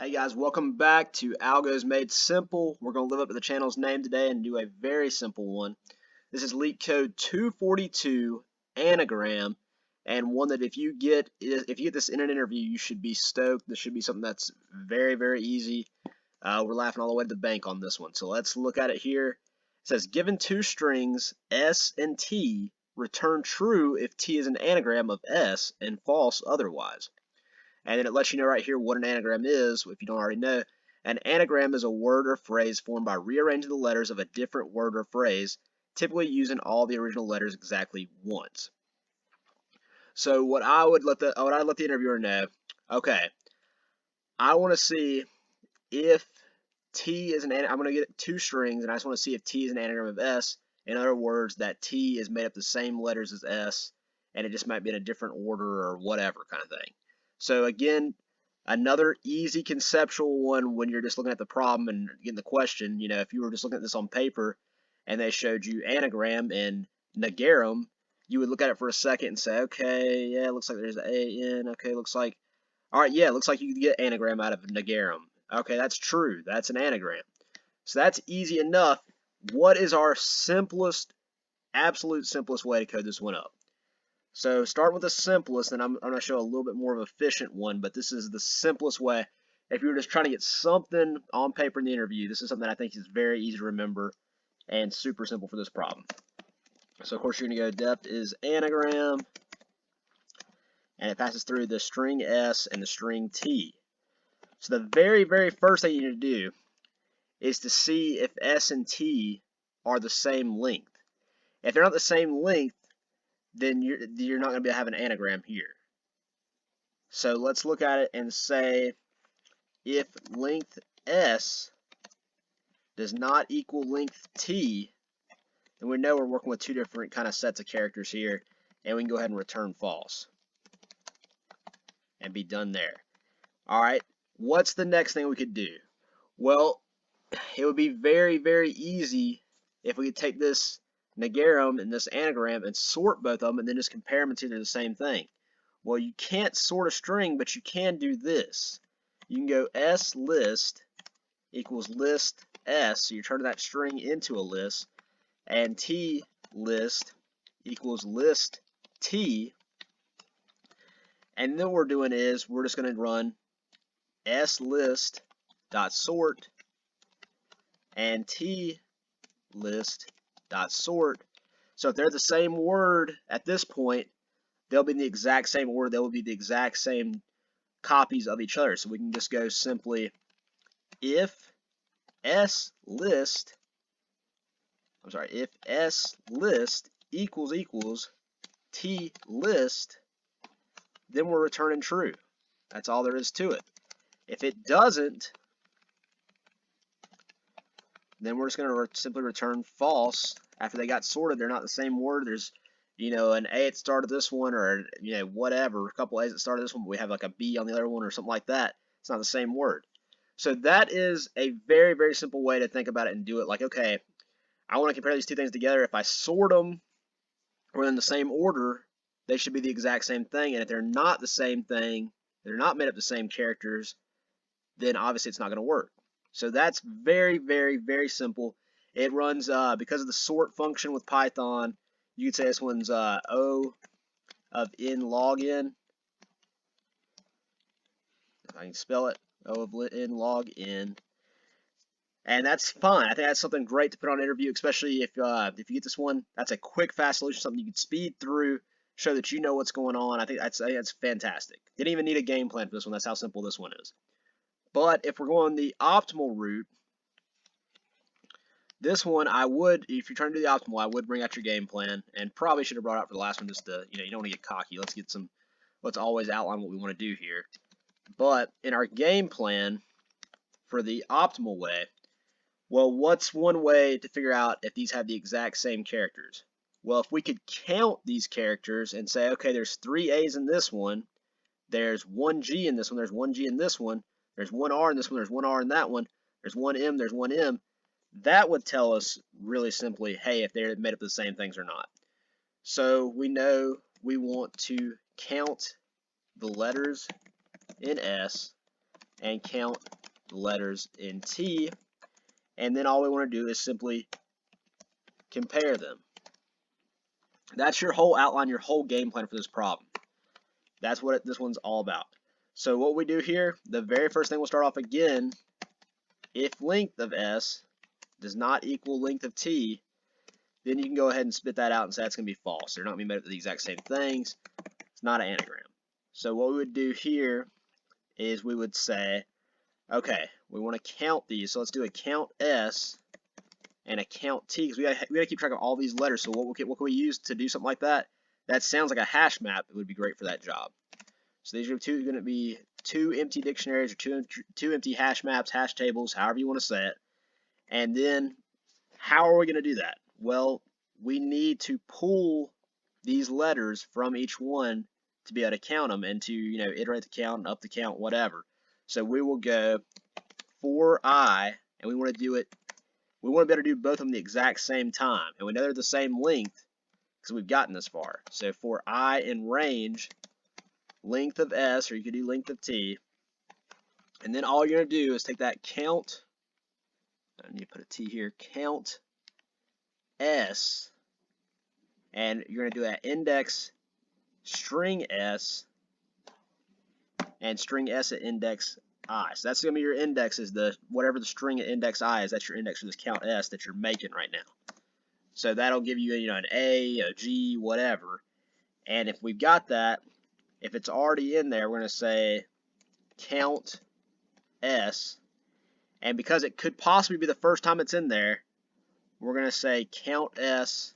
Hey guys, welcome back to Algos Made Simple. We're going to live up to the channel's name today and do a very simple one. This is Leetcode 242 Anagram, and one that if you get this in an interview, you should be stoked. This should be something that's very, very easy. We're laughing all the way to the bank on this one. So let's look at it here. It says, given two strings S and T, return true if T is an anagram of S and false otherwise. And then it lets you know right here what an anagram is, if you don't already know. An anagram is a word or phrase formed by rearranging the letters of a different word or phrase, typically using all the original letters exactly once. So what I would let the interviewer know, okay, I want to see if T is an I'm going to get two strings, and I just want to see if T is an anagram of S. In other words, that T is made up the same letters as S, and it just might be in a different order or whatever kind of thing. So again, another easy conceptual one when you're just looking at the problem and getting the question. You know, if you were just looking at this on paper and they showed you anagram and negarum, you would look at it for a second and say, okay, yeah, it looks like there's an A-N. Okay, looks like, all right, yeah, it looks like you could get anagram out of negarum. Okay, that's true. That's an anagram. So that's easy enough. What is our simplest, absolute simplest way to code this one up? So start with the simplest, and I'm going to show a little bit more of an efficient one, but this is the simplest way. If you were just trying to get something on paper in the interview, this is something I think is very easy to remember and super simple for this problem. So of course you're going to go depth is anagram, and it passes through the string S and the string T. So the very, very first thing you need to do is to see if S and T are the same length. If they're not the same length, then you're not going to be able to have an anagram here. So let's look at it and say if length S does not equal length T, then we know we're working with two different kind of sets of characters here, and we can go ahead and return false and be done there. All right, what's the next thing we could do? Well, it would be very, very easy if we could take this negarum and this anagram and sort both of them and then just compare them until they're the same thing. Well, you can't sort a string, but you can do this. You can go S list equals list S, so you're turning that string into a list, and T list equals list T, and then what we're doing is we're just going to run S list dot sort and T list dot sort. So if they're the same word at this point, they'll be in the exact same order. They will be the exact same copies of each other. So we can just go simply if S list equals T list, then we're returning true. That's all there is to it. If it doesn't, then we're just going to simply return false. After they got sorted, they're not the same word. There's, you know, an A at the start of this one, or, you know, whatever, a couple A's at the start of this one, but we have like a B on the other one or something like that. It's not the same word. So that is a very, very simple way to think about it and do it. Like, okay, I want to compare these two things together. If I sort them or in the same order, they should be the exact same thing. And if they're not the same thing, they're not made up the same characters, then obviously it's not going to work. So that's very, very, very simple. It runs, because of the sort function with Python, you could say this one's O of n log n. If I can spell it, O of n log n. And that's fine. I think that's something great to put on an interview, especially if you get this one. That's a quick, fast solution, something you can speed through, show that you know what's going on. I think that's fantastic. Didn't even need a game plan for this one. That's how simple this one is. But if we're going the optimal route, this one I would, if you're trying to do the optimal, I would bring out your game plan, and probably should have brought out for the last one just to, you know, you don't want to get cocky. Let's always outline what we want to do here. But in our game plan for the optimal way, well, what's one way to figure out if these have the exact same characters? Well, if we could count these characters and say, okay, there's 3 A's in this one, there's 1 G in this one, there's 1 G in this one, there's 1 R in this one, there's 1 R in that one, there's 1 M, there's 1 M, that would tell us really simply, hey, if they're made up of the same things or not. So we know we want to count the letters in S and count the letters in T, and then all we want to do is simply compare them. That's your whole outline, your whole game plan for this problem. That's what this one's all about. So what we do here, the very first thing we'll start off again, if length of S does not equal length of T, then you can go ahead and spit that out and say that's going to be false. They're not going to be made up of the exact same things. It's not an anagram. So what we would do here is we would say, okay, we want to count these. So let's do a count S and a count T, because we got to keep track of all these letters. So what can we use to do something like that? That sounds like a hash map. It would be great for that job. So these are going to be two empty dictionaries or two empty hash maps, hash tables, however you want to say it. And then how are we going to do that? Well, we need to pull these letters from each one to be able to count them and to, iterate the count, up the count, whatever. So we will go for I, and we want to do it. We want to be able to do both of them the exact same time, and we know they're the same length because we've gotten this far. So for I in range, length of S, or you could do length of T, and then all you're going to do is take that count. I need to put a T here. Count S, and you're going to do that index string S and string S at index I. So that's going to be your index, is whatever the string at index I is. That's your index for this count S that you're making right now. So that'll give you, an A, a G, whatever. And if we've got that, if it's already in there, we're going to say count S. And because it could possibly be the first time it's in there, we're going to say count S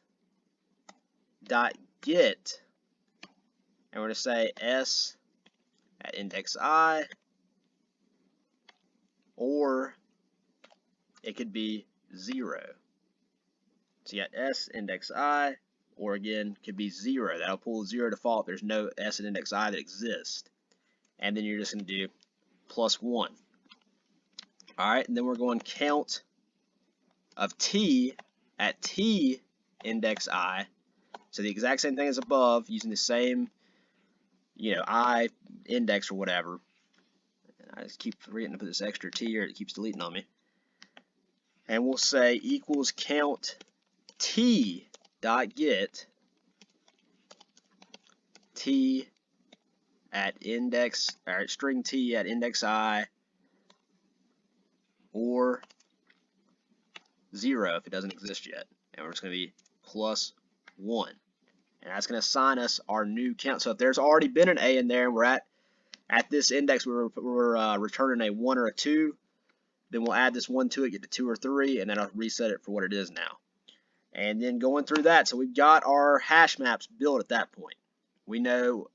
dot get, and we're going to say S at index I, or it could be 0. So you got S index I, or again, could be 0. That'll pull 0 default. There's no S at index I that exists. And then you're just going to do +1. Alright, and then we're going count of T at T index I. So the exact same thing as above, using the same, I index or whatever. I just keep forgetting to put this extra T here. It keeps deleting on me. And we'll say equals count T dot get T at index, or string T at index I, or 0 if it doesn't exist yet. And we're just going to be +1. And that's going to assign us our new count. So if there's already been an A in there and we're at this index, we're returning a 1 or a 2, then we'll add this 1 to it, get to 2 or 3, and then I'll reset it for what it is now. And then going through that, so we've got our hash maps built at that point. We know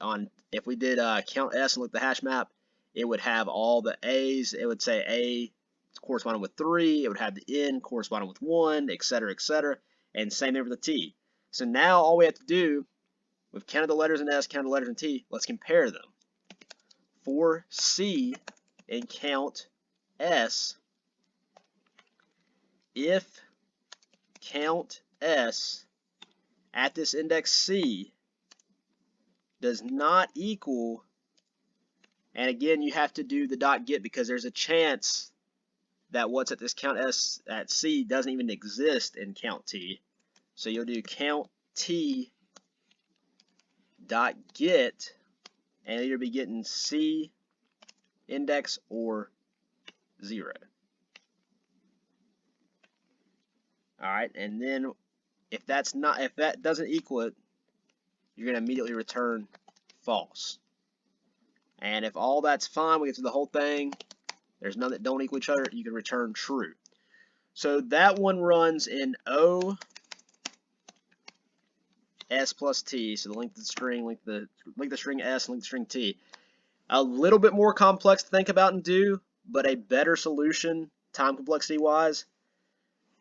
if we did count S and look at the hash map, it would have all the A's. It would say A corresponding with 3. It would have the N corresponding with 1, etc., etc. And same thing for the T. So now all we have to do, we've counted the letters in S, counted the letters in T. Let's compare them. For C and count S, if count S at this index C does not equal, and again you have to do the dot get because there's a chance that what's at this count S at C doesn't even exist in count T. So you'll do count T dot get, and you'll be getting C index or 0. Alright, and then if that doesn't equal it, you're going to immediately return false. And if all that's fine, we get through the whole thing, there's none that don't equal each other, you can return true. So that one runs in O S plus T, so the length of the string, length of the string S, length of the string T. A little bit more complex to think about and do, but a better solution time complexity wise.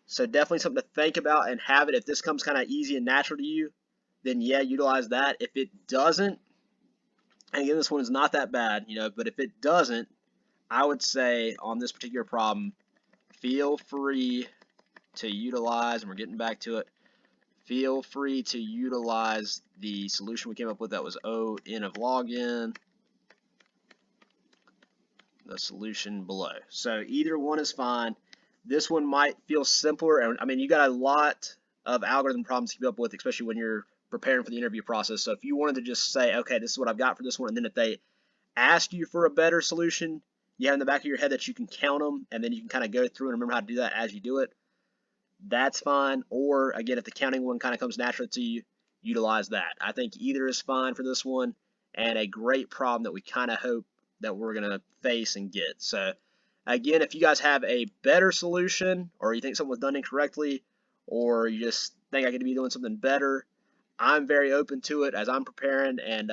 So definitely something to think about and have it. If this comes kind of easy and natural to you, then yeah, utilize that. If it doesn't, and again, this one is not that bad, but if it doesn't, I would say on this particular problem, feel free to utilize, and we're getting back to it, feel free to utilize the solution we came up with that was O n of log n the solution below. So either one is fine. This one might feel simpler. And I mean, you got a lot of algorithm problems to keep up with, especially when you're preparing for the interview process. So if you wanted to just say, okay, this is what I've got for this one, and then if they ask you for a better solution, you have in the back of your head that you can count them, and then you can kind of go through and remember how to do that as you do it. That's fine. Or again, if the counting one kind of comes naturally to you, utilize that. I think either is fine for this one, and a great problem that we kind of hope that we're going to face and get. So again, if you guys have a better solution, or you think something was done incorrectly, or you just think I could be doing something better, I'm very open to it as I'm preparing, and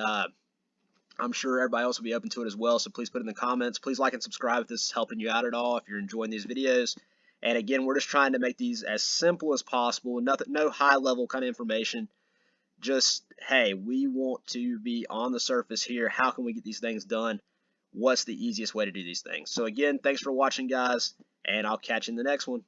I'm sure everybody else will be open to it as well. So please put in the comments. Please like and subscribe if this is helping you out at all, if you're enjoying these videos. And again, we're just trying to make these as simple as possible. Nothing, no high level kind of information. Just, hey, we want to be on the surface here. How can we get these things done? What's the easiest way to do these things? So again, thanks for watching, guys, and I'll catch you in the next one.